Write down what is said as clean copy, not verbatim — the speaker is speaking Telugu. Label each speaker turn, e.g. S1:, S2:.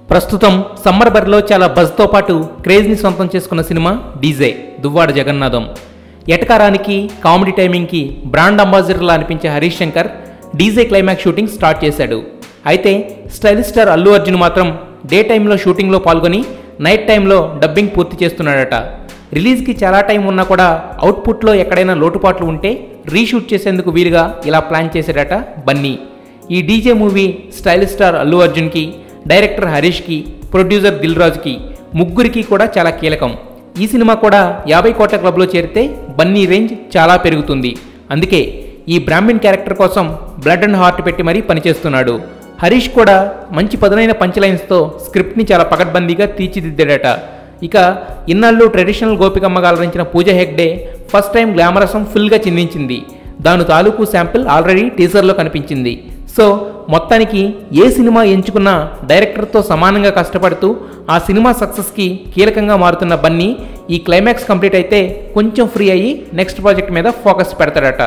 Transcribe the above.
S1: ప్రస్తుతం సమ్మర్ బరిలో చాలా బజ్తో పాటు క్రేజ్ని సొంతం చేసుకున్న సినిమా డీజే దువ్వాడ జగన్నాథం. ఎటకారానికి కామెడీ టైమింగ్కి బ్రాండ్ అంబాసిడర్లా అనిపించే Harish Shankar DJ climax shooting start చేశాడు. అయితే స్టైలిష్ స్టార్ అల్లు అర్జున్ మాత్రం డే టైంలో షూటింగ్లో పాల్గొని నైట్ టైంలో డబ్బింగ్ పూర్తి చేస్తున్నాడట. రిలీజ్కి చాలా టైం ఉన్నా కూడా అవుట్పుట్లో ఎక్కడైనా లోటుపాట్లు ఉంటే రీషూట్ చేసేందుకు వీలుగా ఇలా ప్లాన్ చేశాడట బన్నీ. ఈ DJ movie stylish star Allu అర్జున్కి, డైరెక్టర్ హరీష్కి, ప్రొడ్యూసర్ దిల్ రాజుకి ముగ్గురికి కూడా చాలా కీలకం. ఈ సినిమా కూడా 50 కోట్ల క్లబ్లో చేరితే బన్నీ రేంజ్ చాలా పెరుగుతుంది. అందుకే ఈ బ్రాహ్మణ్ క్యారెక్టర్ కోసం బ్లడ్ అండ్ హార్ట్ పెట్టి మరీ పనిచేస్తున్నాడు. హరీష్ కూడా మంచి పదునైన పంచ్ లైన్స్తో స్క్రిప్ట్ని చాలా పకడ్బందీగా తీర్చిదిద్దాడట. ఇక ఇన్నాళ్ళు traditional గోపికమ్మగా అలరించిన Pooja Hegde first time గ్లామరసం ఫుల్గా చిందించింది. దాని తాలూకు శాంపిల్ ఆల్రెడీ టీజర్లో కనిపించింది. సో మొత్తానికి ఏ సినిమా ఎంచుకున్నా డైరెక్టర్తో సమానంగా కష్టపడుతూ ఆ సినిమా సక్సెస్కి కీలకంగా మారుతున్న బన్నీ ఈ క్లైమాక్స్ కంప్లీట్ అయితే కొంచెం ఫ్రీ అయ్యి నెక్స్ట్ ప్రాజెక్ట్ మీద ఫోకస్ పెడతాడట.